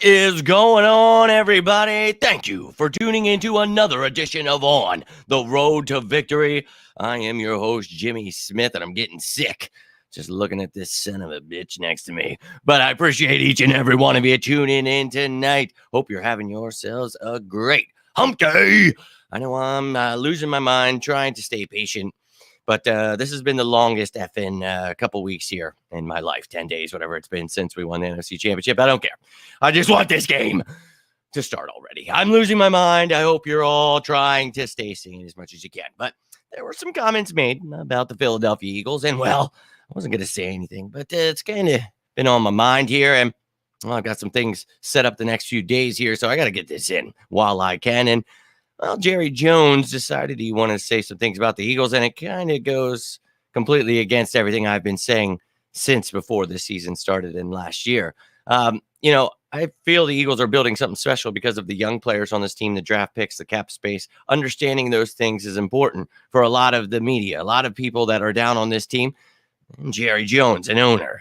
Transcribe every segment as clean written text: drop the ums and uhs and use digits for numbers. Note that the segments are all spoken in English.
What is going on, everybody? Thank you for tuning into another edition of On the Road to Victory. I am your host, Jimmy Smith, and I'm getting sick just looking at this son of a bitch next to me. But I appreciate each and every one of you tuning in tonight. Hope you're having yourselves a great hump day. I know I'm losing my mind trying to stay patient. But this has been the longest effing couple weeks here in my life, 10 days, whatever it's been since we won the NFC Championship. I don't care. I just want this game to start already. I'm losing my mind. I hope you're all trying to stay sane as much as you can. But there were some comments made about the Philadelphia Eagles. And, well, I wasn't going to say anything, but it's kind of been on my mind here. And well, I've got some things set up the next few days here, so I got to get this in while I can. And well, Jerry Jones decided he wanted to say some things about the Eagles, and it kind of goes completely against everything I've been saying since before this season started in last year. I feel the Eagles are building something special because of the young players on this team, the draft picks, the cap space. Understanding those things is important for a lot of the media, a lot of people that are down on this team. And Jerry Jones, an owner.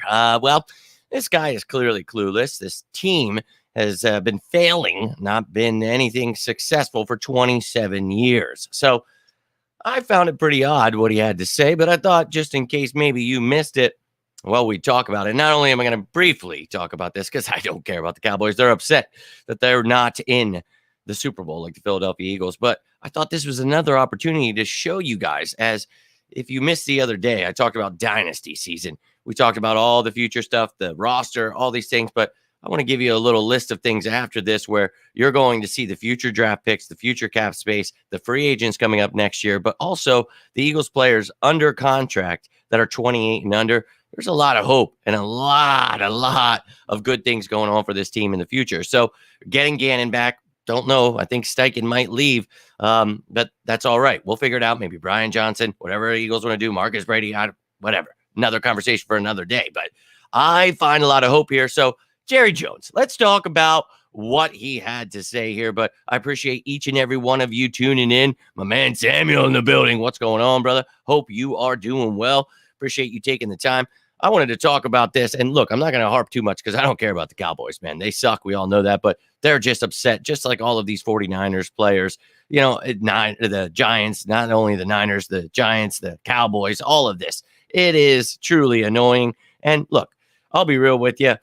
This guy is clearly clueless. This team has been failing, not been anything successful for 27 years. So I found it pretty odd what he had to say, but I thought just in case maybe you missed it, well, we talk about it. Not only am I going to briefly talk about this because I don't care about the Cowboys. They're upset that they're not in the Super Bowl like the Philadelphia Eagles, but I thought this was another opportunity to show you guys, as if you missed the other day, I talked about Dynasty season. We talked about all the future stuff, the roster, all these things, but I want to give you a little list of things after this where you're going to see the future draft picks, the future cap space, the free agents coming up next year, but also the Eagles players under contract that are 28 and under. There's a lot of hope and a lot of good things going on for this team in the future. So getting Gannon back, don't know. I think Steichen might leave, but that's all right. We'll figure it out. Maybe Brian Johnson, whatever the Eagles want to do, Marcus Brady, whatever. Another conversation for another day, but I find a lot of hope here. So Jerry Jones, let's talk about what he had to say here, but I appreciate each and every one of you tuning in. My man Samuel in the building. What's going on, brother? Hope you are doing well. Appreciate you taking the time. I wanted to talk about this, and look, I'm not going to harp too much because I don't care about the Cowboys, man. They suck. We all know that, but they're just upset, just like all of these 49ers players, the Giants, not only the Niners, the Giants, the Cowboys, all of this. It is truly annoying. And look, I'll be real with you.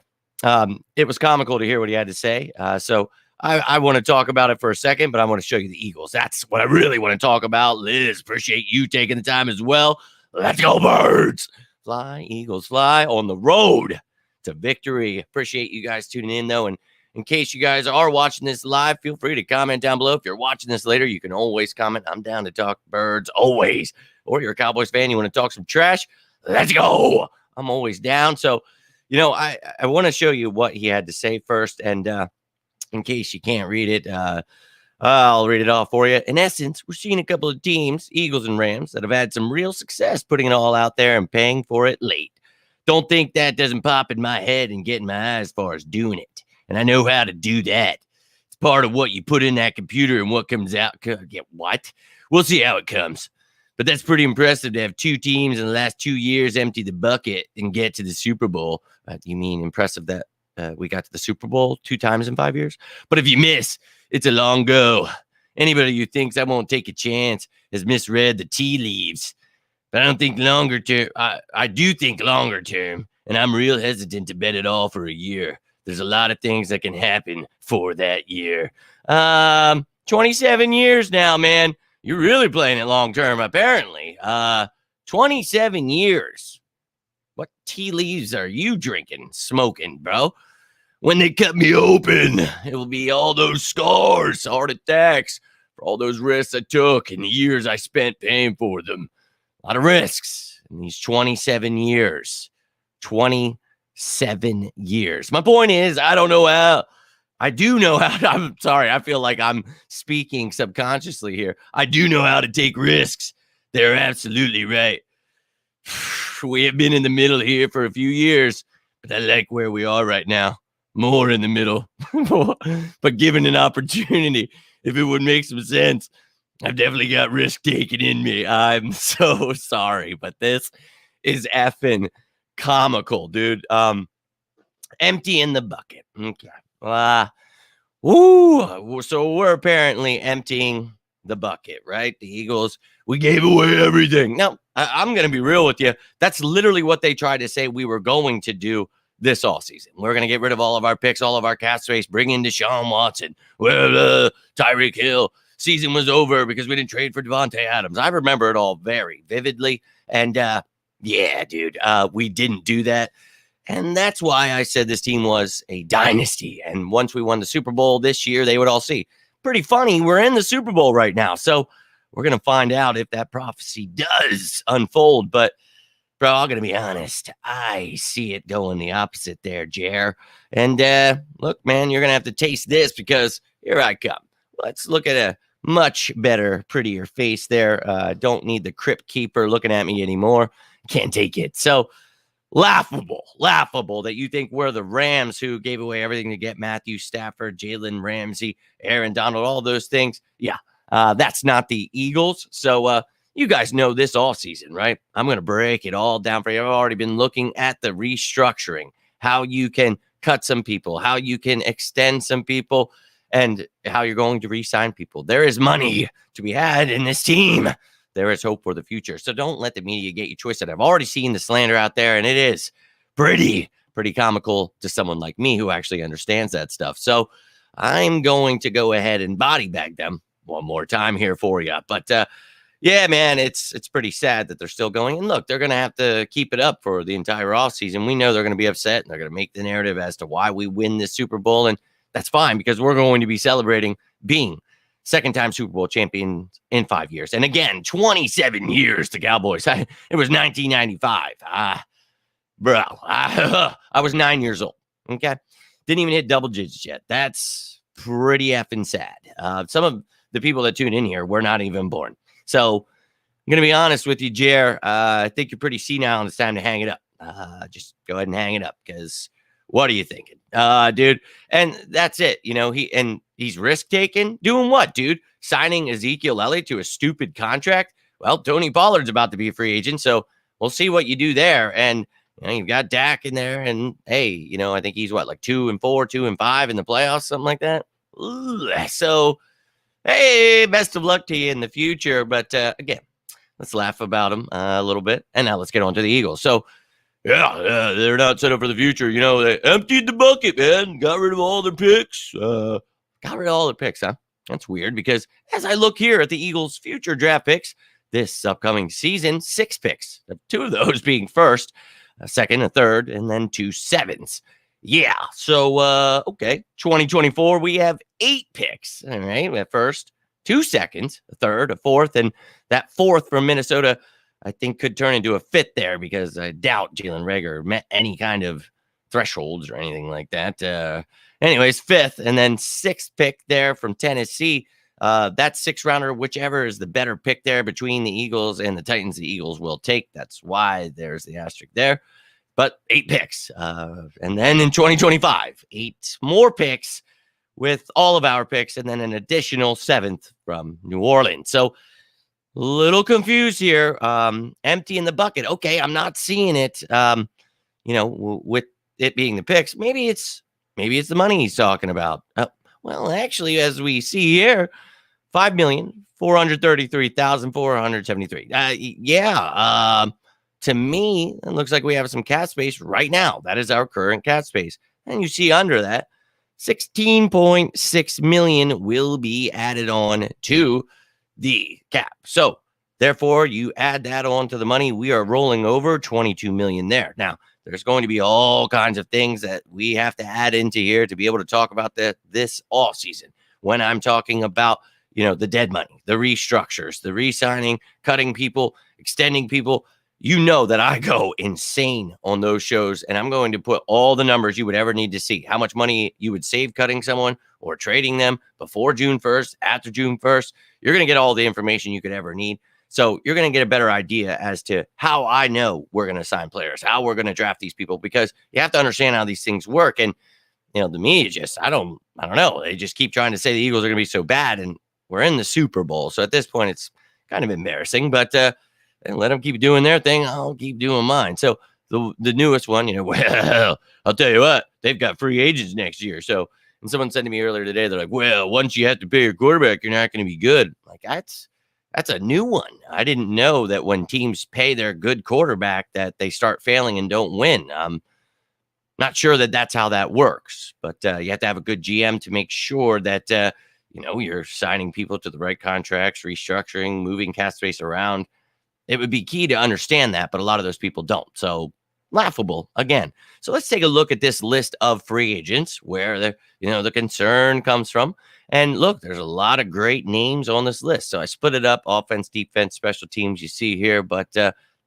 It was comical to hear what he had to say. So I want to talk about it for a second, but I want to show you the Eagles. That's what I really want to talk about. Liz, appreciate you taking the time as well. Let's go, Birds. Fly, Eagles, fly on the road to victory. Appreciate you guys tuning in, though. And in case you guys are watching this live, feel free to comment down below. If you're watching this later, you can always comment. I'm down to talk Birds, always. Or you're a Cowboys fan, you want to talk some trash? Let's go. I'm always down. So, I want to show you what he had to say first. And in case you can't read it, I'll read it off for you. In essence, we're seeing a couple of teams, Eagles and Rams, that have had some real success putting it all out there and paying for it late. Don't think that doesn't pop in my head and get in my eye as far as doing it. And I know how to do that. It's part of what you put in that computer and what comes out. Get what? We'll see how it comes. But that's pretty impressive to have two teams in the last 2 years empty the bucket and get to the Super Bowl. You mean impressive that we got to the Super Bowl 2 times in 5 years? But if you miss, it's a long go. Anybody who thinks I won't take a chance has misread the tea leaves. But I don't think longer term. I do think longer term, and I'm real hesitant to bet it all for a year. There's a lot of things that can happen for that year. 27 years now, man. You're really playing it long term, apparently. 27 years. What tea leaves are you drinking, smoking, bro? When they cut me open, it will be all those scars, heart attacks, for all those risks I took and the years I spent paying for them. A lot of risks in these 27 years. 27 years. My point is, I don't know how. I do know how. I'm sorry. I feel like I'm speaking subconsciously here. I do know how to take risks. They're absolutely right. We have been in the middle here for a few years, but I like where we are right now. More in the middle. But given an opportunity, if it would make some sense, I've definitely got risk taking in me. I'm so sorry, but this is effing comical, dude. Empty in the bucket. Okay. So we're apparently emptying the bucket, right? The Eagles, we gave away everything. Now, I'm going to be real with you. That's literally what they tried to say we were going to do this all season. We're going to get rid of all of our picks, all of our cap space, bring in Deshaun Watson, Tyreek Hill. Season was over because we didn't trade for Devontae Adams. I remember it all very vividly. And yeah, dude, we didn't do that. And that's why I said this team was a dynasty. And once we won the Super Bowl this year, they would all see. Pretty funny. We're in the Super Bowl right now. So we're going to find out if that prophecy does unfold. But, bro, I'm going to be honest. I see it going the opposite there, Jer. And look, man, you're going to have to taste this because here I come. Let's look at a much better, prettier face there. Don't need the crypt keeper looking at me anymore. Can't take it. So, laughable that you think we're the Rams who gave away everything to get Matthew Stafford, Jalen Ramsey, Aaron Donald, all those things. Yeah, that's not the Eagles. So you guys know this all season, right? I'm going to break it all down for you. I've already been looking at the restructuring, how you can cut some people, how you can extend some people, and how you're going to re-sign people. There is money to be had in this team. There is hope for the future. So don't let the media get you twisted. I've already seen the slander out there, and it is pretty comical to someone like me who actually understands that stuff. So I'm going to go ahead and body bag them one more time here for you. But yeah, man, it's pretty sad that they're still going. And look, they're going to have to keep it up for the entire offseason. We know they're going to be upset, and they're going to make the narrative as to why we win this Super Bowl. And that's fine because we're going to be celebrating being second-time Super Bowl champions in 5 years. And again, 27 years to Cowboys. It was 1995. Bro, I was 9 years old, okay? Didn't even hit double digits yet. That's pretty effing sad. Some of the people that tune in here were not even born. So I'm going to be honest with you, Jer. I think you're pretty senile and it's time to hang it up. Just go ahead and hang it up because what are you thinking? Dude. And that's it. You know, he's risk-taking. Doing what, dude? Signing Ezekiel Elliott to a stupid contract? Well, Tony Pollard's about to be a free agent, so we'll see what you do there. And you know, you've got Dak in there, and hey, you know, I think he's what, like 2-4, 2-5 in the playoffs, something like that. So, hey, best of luck to you in the future. But again, let's laugh about him a little bit. And now let's get on to the Eagles. So, yeah, they're not set up for the future. You know, they emptied the bucket, man. Got rid of all their picks. Got rid of all their picks, huh? That's weird because as I look here at the Eagles' future draft picks this upcoming season, 6 picks. 2 of those being first, a second, a third, and then 2 sevens. Yeah, so, okay, 2024, we have 8 picks. All right, we have first, 2 seconds, a third, a fourth, and that fourth from Minnesota I think could turn into a 5th there because I doubt Jalen Reagor met any kind of thresholds or anything like that. Anyways, 5th and then 6th pick there from Tennessee. That 6th rounder, whichever is the better pick there between the Eagles and the Titans, the Eagles will take. That's why there's the asterisk there. But 8 picks. And then in 2025, 8 more picks with all of our picks and then an additional 7th from New Orleans. So little confused here. Empty in the bucket. Okay, I'm not seeing it. You know, with it being the picks, maybe it's the money he's talking about. Well, actually, as we see here, 5,433,473. Yeah. To me, it looks like we have some cap space right now. That is our current cap space. And you see under that, 16.6 million will be added on to the cap. So therefore, you add that on to the money. We are rolling over 22 million there. Now, there's going to be all kinds of things that we have to add into here to be able to talk about this off season. When I'm talking about, you know, the dead money, the restructures, the re-signing, cutting people, extending people, you know that I go insane on those shows, and I'm going to put all the numbers you would ever need to see, how much money you would save cutting someone or trading them before June 1st, after June 1st. You're going to get all the information you could ever need. So you're going to get a better idea as to how I know we're going to sign players, how we're going to draft these people, because you have to understand how these things work. And, you know, the media just, I don't know. They just keep trying to say the Eagles are going to be so bad, and we're in the Super Bowl. So at this point, it's kind of embarrassing, but and let them keep doing their thing. I'll keep doing mine. So the newest one, you know, well, I'll tell you what, they've got free agents next year. So And someone said to me earlier today, they're like, well, once you have to pay your quarterback, you're not going to be good. Like, that's a new one. I didn't know that when teams pay their good quarterback that they start failing and don't win. Not sure that that's how that works, but you have to have a good GM to make sure that, you're signing people to the right contracts, restructuring, moving cap space around. It would be key to understand that, but a lot of those people don't. So laughable again. So let's take a look at this list of free agents where the concern comes from. And look, there's a lot of great names on this list. So I split it up: offense, defense, special teams you see here, but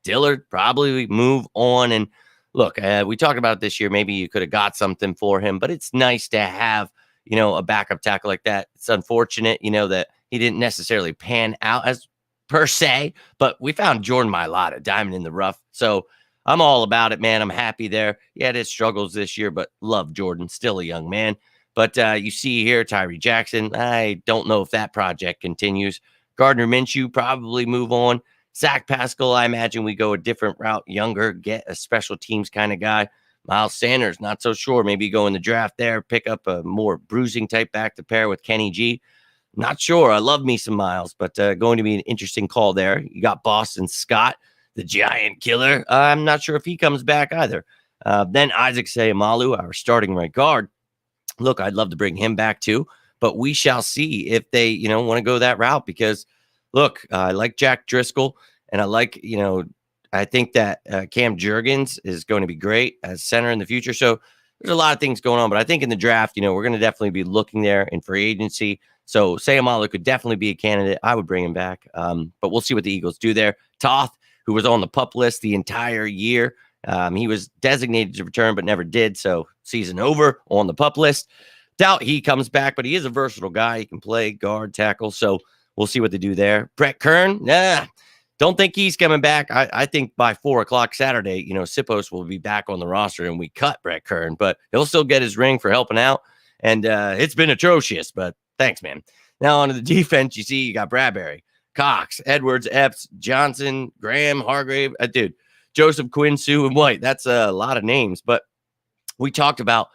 Dillard probably move on. And look, we talked about it this year. Maybe you could have got something for him, but it's nice to have, a backup tackle like that. It's unfortunate, that he didn't necessarily pan out as per se, but we found Jordan Mailata, diamond in the rough. So I'm all about it, man. I'm happy there. He had his struggles this year, but love Jordan, still a young man. But you see here, Tyree Jackson, I don't know if that project continues. Gardner Minshew, probably move on. Zach Pascal, I imagine we go a different route, younger, get a special teams kind of guy. Miles Sanders, not so sure. Maybe go in the draft there, pick up a more bruising type back to pair with Kenny G. Not sure. I love me some Miles, but going to be an interesting call there. You got Boston Scott, the giant killer. I'm not sure if he comes back either. Then Isaac Seumalo, our starting right guard. Look, I'd love to bring him back too, but we shall see if they, want to go that route because, look, I like Jack Driscoll, and I like, I think that Cam Jurgens is going to be great as center in the future. So there's a lot of things going on, but I think in the draft, we're going to definitely be looking there in free agency. So Seumalo could definitely be a candidate. I would bring him back, but we'll see what the Eagles do there. Toth, who was on the PUP list the entire year. He was designated to return, but never did. So season over on the PUP list. Doubt he comes back, but he is a versatile guy. He can play guard, tackle. So we'll see what they do there. Brett Kern, don't think he's coming back. I think by 4:00 Saturday, Sippos will be back on the roster and we cut Brett Kern, but he'll still get his ring for helping out. And it's been atrocious, but thanks, man. Now on to the defense, you see you got Bradbury, Cox, Edwards, Epps, Johnson, Graham, Hargrave, Joseph, Quinn, Sue, and White. That's a lot of names, but we talked about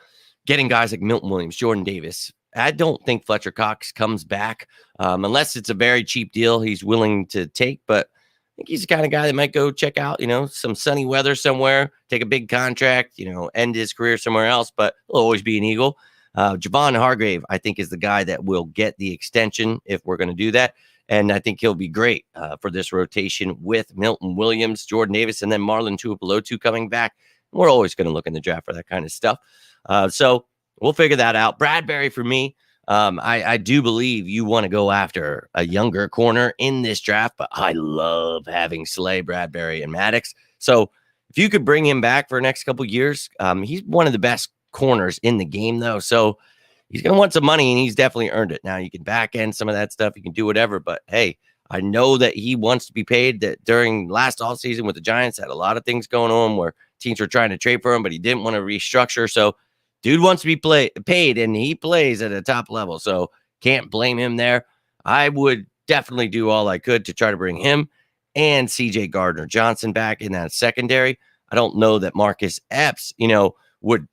getting guys like Milton Williams, Jordan Davis. I don't think Fletcher Cox comes back unless it's a very cheap deal he's willing to take, but I think he's the kind of guy that might go check out, some sunny weather somewhere, take a big contract, end his career somewhere else, but he'll always be an Eagle. Javon Hargrave, I think, is the guy that will get the extension if we're going to do that. And I think he'll be great for this rotation with Milton Williams, Jordan Davis, and then Marlon Tuipulotu coming back. We're always going to look in the draft for that kind of stuff. So we'll figure that out. Bradbury, for me, I do believe you want to go after a younger corner in this draft, but I love having Slay, Bradbury, and Maddox. So if you could bring him back for the next couple years, he's one of the best corners in the game, though. So he's going to want some money, and he's definitely earned it. Now, you can back end some of that stuff. You can do whatever. But, hey, I know that he wants to be paid. That during last offseason with the Giants, had a lot of things going on where teams were trying to trade for him, but he didn't want to restructure. So dude wants to be paid, and he plays at a top level. So can't blame him there. I would definitely do all I could to try to bring him and C.J. Gardner-Johnson back in that secondary. I don't know that Marcus Epps, would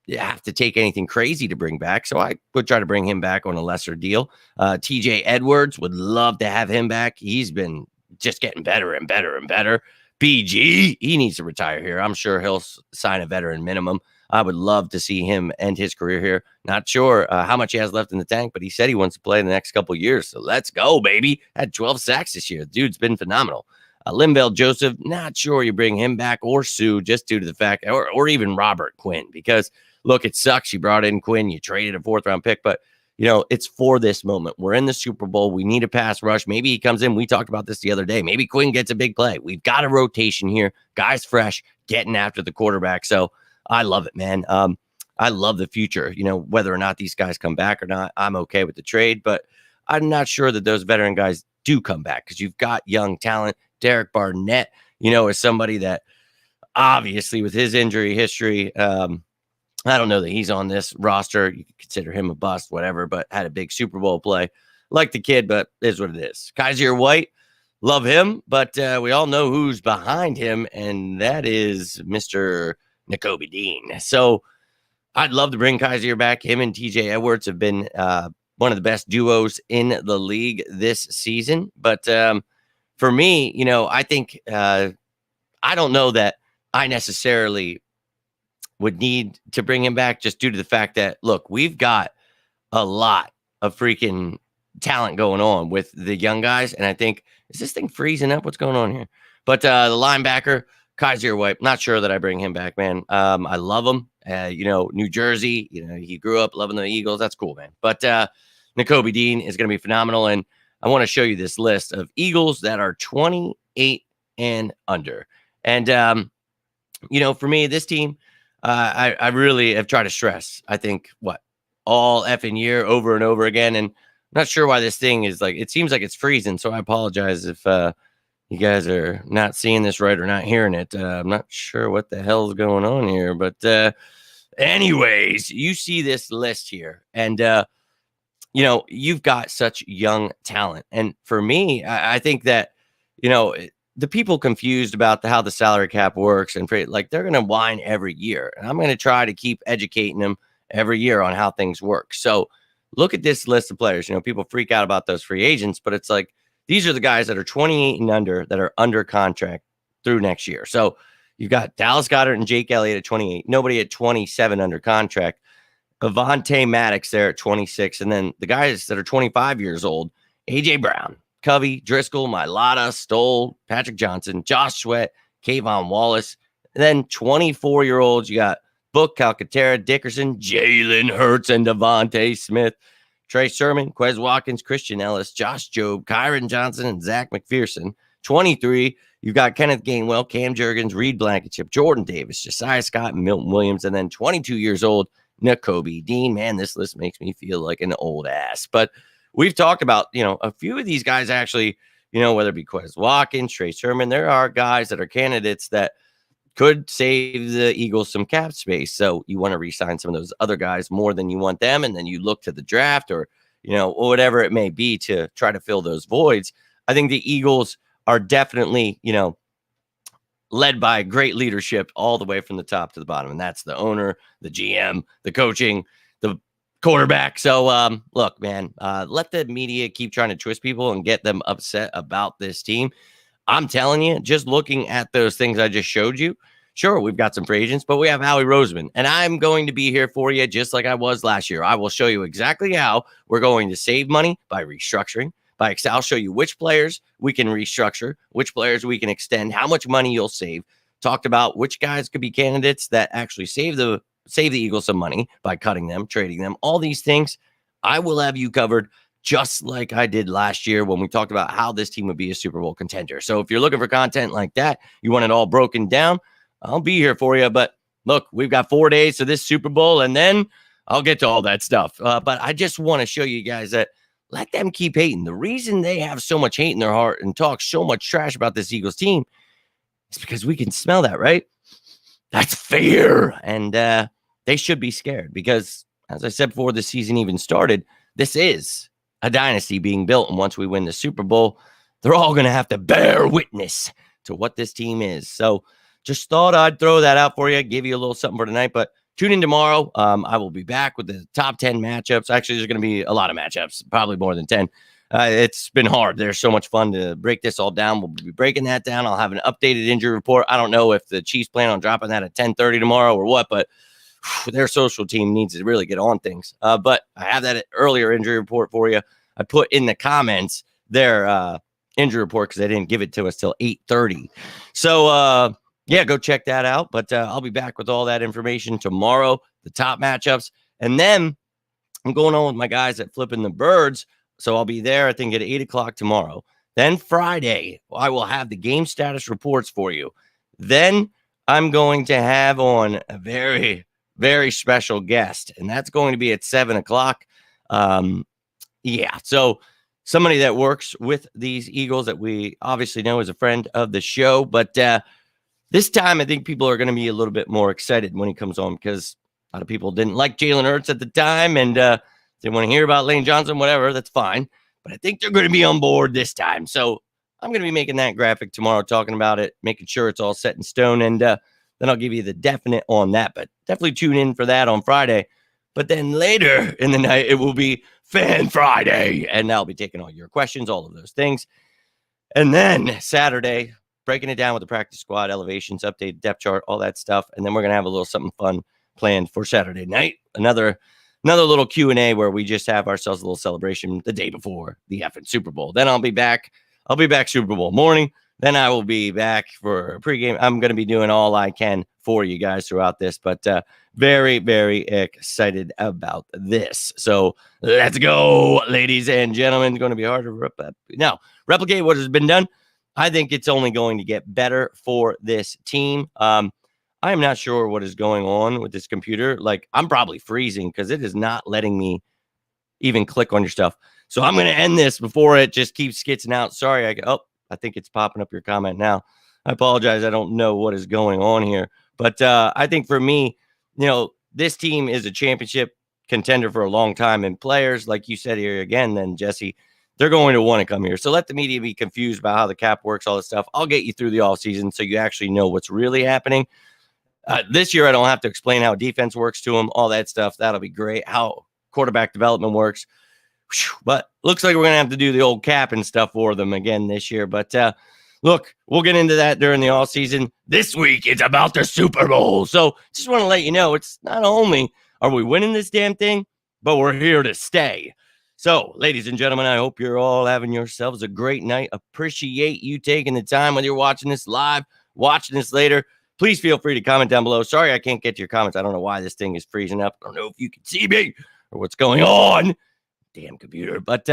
have to take anything crazy to bring back. So I would try to bring him back on a lesser deal. TJ Edwards, would love to have him back. He's been just getting better and better and better. BG, he needs to retire here. I'm sure he'll sign a veteran minimum. I would love to see him end his career here. Not sure how much he has left in the tank, but he said he wants to play in the next couple of years. So let's go, baby. Had 12 sacks this year. Dude's been phenomenal. Linval Joseph, not sure you bring him back or Sue, just due to the fact, or even Robert Quinn, because look, it sucks. You brought in Quinn, you traded a 4th-round pick, but it's for this moment. We're in the Super Bowl. We need a pass rush. Maybe he comes in. We talked about this the other day. Maybe Quinn gets a big play. We've got a rotation here. Guys fresh, getting after the quarterback. So I love it, man. I love the future. Whether or not these guys come back or not, I'm okay with the trade, but I'm not sure that those veteran guys do come back because you've got young talent. Derek Barnett, is somebody that obviously with his injury history, I don't know that he's on this roster. You could consider him a bust, whatever, but had a big Super Bowl play. Like the kid, but is what it is. Kaiser White, love him, but we all know who's behind him, and that is Mr. Nakobe Dean. So I'd love to bring Kaiser back. Him and TJ Edwards have been one of the best duos in the league this season. But for me, I think I don't know that I necessarily would need to bring him back just due to the fact that, look, we've got a lot of freaking talent going on with the young guys. And I think, is this thing freezing up? What's going on here? But the linebacker, Kaiser White, not sure that I bring him back, man. I love him. New Jersey, he grew up loving the Eagles. That's cool, man. But Nakobe Dean is going to be phenomenal. And I want to show you this list of Eagles that are 28 and under. And, for me, this team, I really have tried to stress, I think, all effing year over and over again. And I'm not sure why this thing is it seems like it's freezing. So I apologize if you guys are not seeing this right or not hearing it. I'm not sure what the hell is going on here. But anyways, you see this list here. And, you've got such young talent. And for me, I think that, the people confused about how the salary cap works and they're going to whine every year. And I'm going to try to keep educating them every year on how things work. So look at this list of players. People freak out about those free agents, but it's these are the guys that are 28 and under that are under contract through next year. So you've got Dallas Goedert and Jake Elliott at 28, nobody at 27 under contract. Avonte Maddox there at 26. And then the guys that are 25 years old, AJ Brown, Covey, Driscoll, Mailata, Stoll, Patrick Johnson, Josh Sweat, Kayvon Wallace. And then 24-year-olds, you got Book, Calcaterra, Dickerson, Jalen Hurts, and Devontae Smith, Trey Sermon, Quez Watkins, Christian Ellis, Josh Jobe, Kyron Johnson, and Zach McPherson. 23, you've got Kenneth Gainwell, Cam Jurgens, Reed Blankenship, Jordan Davis, Josiah Scott, and Milton Williams. And then 22 years old, Nakobe Dean. Man, this list makes me feel like an old ass. But we've talked about, a few of these guys actually, whether it be Quez Watkins, Trey Sermon, there are guys that are candidates that could save the Eagles some cap space. So you want to re-sign some of those other guys more than you want them. And then you look to the draft or, whatever it may be to try to fill those voids. I think the Eagles are definitely, led by great leadership all the way from the top to the bottom. And that's the owner, the GM, the coaching, the quarterback. So, look, man, let the media keep trying to twist people and get them upset about this team. I'm telling you, just looking at those things I just showed you, sure, we've got some free agents, but we have Howie Roseman, and I'm going to be here for you just like I was last year. I will show you exactly how we're going to save money by restructuring. I'll show you which players we can restructure, which players we can extend, how much money you'll save. Talked about which guys could be candidates that actually save the Eagles some money by cutting them, trading them, all these things. I will have you covered just like I did last year when we talked about how this team would be a Super Bowl contender. So if you're looking for content like that, you want it all broken down, I'll be here for you. But look, we've got 4 days to this Super Bowl, and then I'll get to all that stuff. But I just want to show you guys that let them keep hating. The reason they have so much hate in their heart and talk so much trash about this Eagles team is because we can smell that, right? That's fear. And they should be scared because, as I said before the season even started, this is a dynasty being built. And once we win the Super Bowl, they're all going to have to bear witness to what this team is. So just thought I'd throw that out for you, give you a little something for tonight. But tune in tomorrow. I will be back with the top 10 matchups. Actually, there's going to be a lot of matchups, probably more than 10. It's been hard. There's so much fun to break this all down. We'll be breaking that down. I'll have an updated injury report. I don't know if the Chiefs plan on dropping that at 10:30 tomorrow or what, but their social team needs to really get on things. But I have that earlier injury report for you. I put in the comments their injury report because they didn't give it to us till 8:30. So, yeah, go check that out. But I'll be back with all that information tomorrow, the top matchups. And then I'm going on with my guys at Flipping the Birds. So I'll be there, I think, at 8 o'clock tomorrow. Then Friday, I will have the game status reports for you. Then I'm going to have on a very, very special guest, and that's going to be at 7 o'clock. Yeah, so somebody that works with these Eagles that we obviously know is a friend of the show. But this time, I think people are going to be a little bit more excited when he comes on because a lot of people didn't like Jalen Hurts at the time, and they want to hear about Lane Johnson, whatever, that's fine. But I think they're going to be on board this time. So I'm going to be making that graphic tomorrow, talking about it, making sure it's all set in stone. And then I'll give you the definite on that. But definitely tune in for that on Friday. But then later in the night, it will be Fan Friday, and I'll be taking all your questions, all of those things. And then Saturday, breaking it down with the practice squad, elevations, updated depth chart, all that stuff. And then we're going to have a little something fun planned for Saturday night. Another little Q&A where we just have ourselves a little celebration the day before the effing Super Bowl. Then I'll be back Super Bowl morning. Then I will be back for pregame. I'm going to be doing all I can for you guys throughout this, but very, very excited about this. So let's go, ladies and gentlemen. It's going to be hard to replicate what has been done. I think it's only going to get better for this team. I am not sure what is going on with this computer. Like, I'm probably freezing because it is not letting me even click on your stuff. So I'm going to end this before it just keeps skitzing out. Sorry. I think it's popping up your comment now. I apologize. I don't know what is going on here. But I think for me, this team is a championship contender for a long time. And players, like you said here again, then, Jesse, they're going to want to come here. So let the media be confused about how the cap works, all this stuff. I'll get you through the offseason so you actually know what's really happening. This year, I don't have to explain how defense works to them, all that stuff. That'll be great. How quarterback development works. But looks like we're going to have to do the old cap and stuff for them again this year. But look, we'll get into that during the offseason. This week, it's about the Super Bowl. So just want to let you know, it's not only are we winning this damn thing, but we're here to stay. So, ladies and gentlemen, I hope you're all having yourselves a great night. Appreciate you taking the time, whether you're watching this live, watching this later. Please feel free to comment down below. Sorry I can't get to your comments. I don't know why this thing is freezing up. I don't know if you can see me or what's going on. Damn computer. But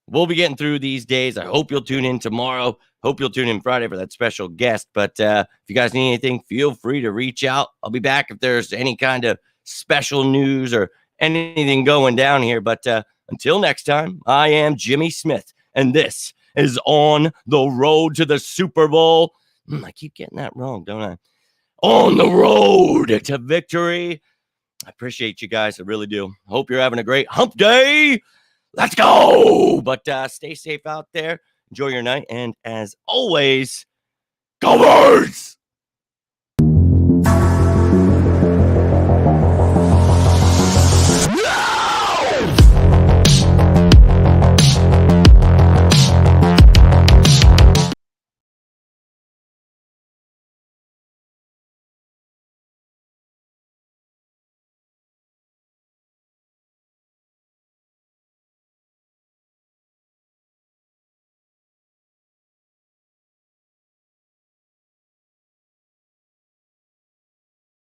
we'll be getting through these days. I hope you'll tune in tomorrow. Hope you'll tune in Friday for that special guest. But if you guys need anything, feel free to reach out. I'll be back if there's any kind of special news or anything going down here. But until next time, I am Jimmy Smith, and this is On the Road to the Super Bowl. I keep getting that wrong, don't I? On the road to victory. I appreciate you guys. I really do. Hope you're having a great hump day. Let's go. But stay safe out there. Enjoy your night. And as always, go Birds!